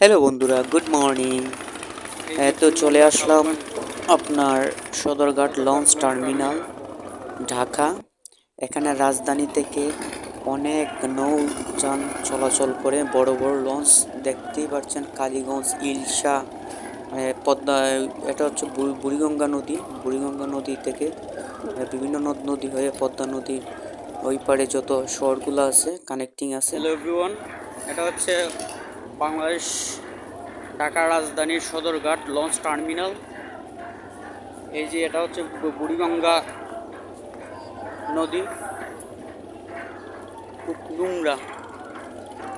Hello বন্ধুরা, good morning. তো চলে আসলাম আপনার সদরঘাট লঞ্চ টার্মিনাল, ঢাকা। এখানে রাজধানী থেকে অনেক নৌযান চলাচল করে, বড় বড় লঞ্চ দেখতেই পাচ্ছেন। কালীগঞ্জ, ইলশা, পদ্মা, এটা হচ্ছে বুড়িগঙ্গা নদী। বুড়িগঙ্গা নদী থেকে বিভিন্ন নদ নদী হয়ে পদ্মা নদীর ওই পারে যত শহরগুলো আছে কানেক্টিং আছে। হ্যালো এভরিওয়ান, এটা হচ্ছে বাংলাদেশ ঢাকা রাজধানীর সদরঘাট লঞ্চ টার্মিনাল। এই যে এটা হচ্ছে বুড়িগঙ্গা নদী, খুব নোংরা।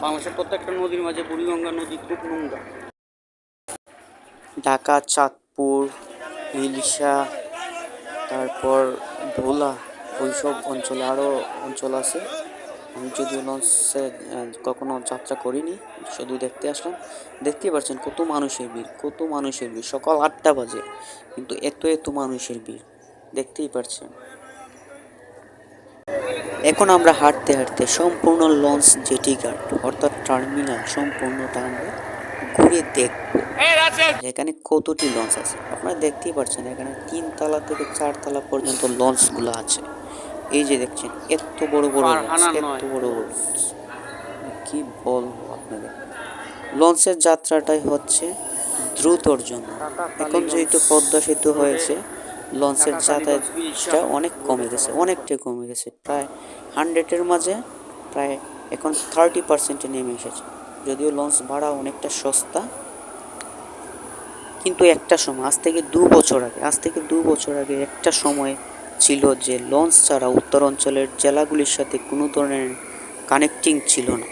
বাংলাদেশের প্রত্যেকটা নদীর মাঝে বুড়িগঙ্গা নদী খুব নোংরা। ঢাকা, চাঁদপুর, ইলশা, তারপর ভোলা, ওইসব অঞ্চলে আরও অঞ্চল আছে। আমি যদিও লঞ্চে কখনো যাত্রা করিনি, শুধু দেখতে আসলাম। দেখতেই পাচ্ছেন কত মানুষের ভিড়, কত মানুষের ভিড়। সকাল 8টা বাজে, কিন্তু এত মানুষের ভিড় দেখতেই পাচ্ছেন। এখন আমরা হাঁটতে হাঁটতে সম্পূর্ণ লঞ্চ জেটি ঘাট অর্থাৎ টার্মিনাল সম্পূর্ণটা আমরা ঘুরে দেখব। এখানে কতটি লঞ্চ আছে আপনারা দেখতেই পাচ্ছেন। এখানে 3 তলা থেকে 4 তলা পর্যন্ত লঞ্চগুলো আছে। এই যে দেখছেন এত বড় বড় লঞ্চ, এত বড় বড় লঞ্চ, কি বলবো আপনাদের। লঞ্চের যাত্রাটাই হচ্ছে দ্রুতর জন্য। এখন যেহেতু পদ্মা সেতু হয়েছে, লঞ্চের যাতায়াতটা অনেক কমে গেছে, অনেকটাই কমে গেছে। প্রায় 100-এর মাঝে প্রায় এখন 30%-এ নেমে এসেছে। যদিও লঞ্চ ভাড়া অনেকটা সস্তা, কিন্তু একটা সময় আজ থেকে 2 বছর আগে একটা সময় ছিল যে লঞ্চ ছাড়া উত্তর অঞ্চলের জেলাগুলির সাথে কোনো ধরনের কানেক্টিং ছিল না।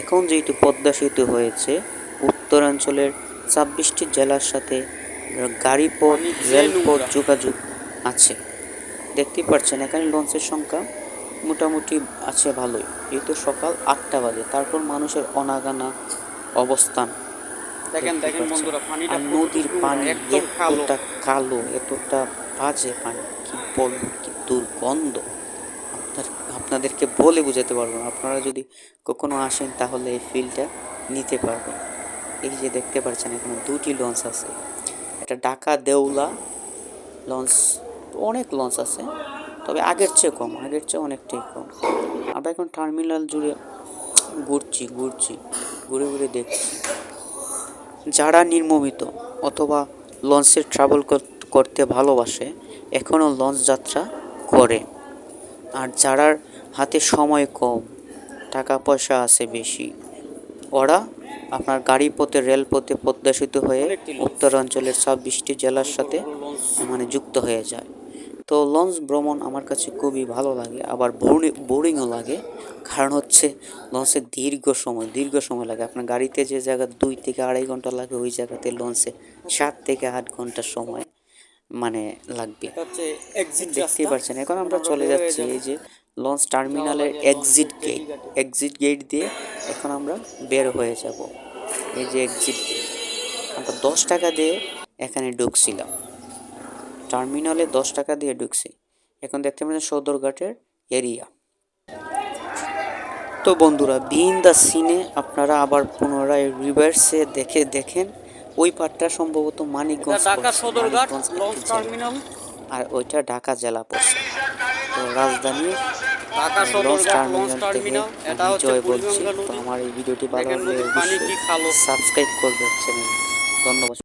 এখন যেহেতু পদ্মা সেতু হয়েছে, উত্তরাঞ্চলের 26টি জেলার সাথে গাড়িপথ, রেলপথ যোগাযোগ আছে। দেখতেই পাচ্ছেন এখানে লঞ্চের সংখ্যা মোটামুটি আছে ভালোই। যেহেতু সকাল 8টা বাজে, তারপর মানুষের অনাগানা অবস্থান। দেখেন বন্ধুরা, পানিটা, নদীর পানি এতটা কালো, এতটা বাজে পানি, কি বলবো, কি দুর্গন্ধ। আপনাদেরকে বলে বোঝাতে পারবো না। আপনারা যদি কখনো আসেন তাহলে এই ফিলটা নিতে পারবেন। এই যে দেখতে পাচ্ছেন এখানে 2টি লঞ্চ আছে। এটা ঢাকা দেউলা লঞ্চ। অনেক লঞ্চ আছে, তবে আগের চেয়ে কম, আগের চেয়ে অনেকটাই কম। আমরা এখন টার্মিনাল জুড়ে ঘুরছি, ঘুরে ঘুরে দেখছি। যারা নির্মমিত অথবা লঞ্চে ট্রাভেল করতে ভালোবাসে এখনও লঞ্চ যাত্রা করে। আর যারা হাতে সময় কম, টাকা পয়সা আছে বেশি, ওরা আপনার গাড়িপথে, রেলপথে পদ্মা সেতু হয়ে উত্তরাঞ্চলের 26টি জেলার সাথে যুক্ত হয়ে যায়। তো লঞ্চ ভ্রমণ আমার কাছে খুবই ভালো লাগে, আবার বোরিংও লাগে। কারণ হচ্ছে লঞ্চে দীর্ঘ সময় লাগে। আপনার গাড়িতে যে জায়গা 2 থেকে 2.5 ঘন্টা লাগে, ওই জায়গাতে লঞ্চে 7 থেকে 8 ঘন্টা সময় লাগবে। দেখতেই পাচ্ছেন এখন আমরা চলে যাচ্ছি এই যে লঞ্চ টার্মিনালের এক্সিট গেট দিয়ে এখন আমরা বের হয়ে যাব। এই যে এক্সিট গেট, আমরা 10 টাকা দিয়ে এখানে ঢুকছিলাম। টার্মিনালে 10 টাকা দিয়ে ঢুকছি। এখন দেখতে পাচ্ছেন সদরঘাটের এরিয়া। তো বন্ধুরা, বিইন দ্য সিনে আপনারা আবার পুনরায় রিভার্সে দেখেন। ওই পাটটা সম্ভবত মানিকগঞ্জ, ঢাকা সদরঘাট লঞ্চ টার্মিনাল, আর ওইটা ঢাকা জেলা পড়ছে। তো রাজধানীর ঢাকা সদরঘাট লঞ্চ টার্মিনাল, এটা হচ্ছে বুড়িগঙ্গা নদী। তো আমার এই ভিডিওটি ভালো লাগলে অবশ্যই সাবস্ক্রাইব করবেন চ্যানেল। ধন্যবাদ।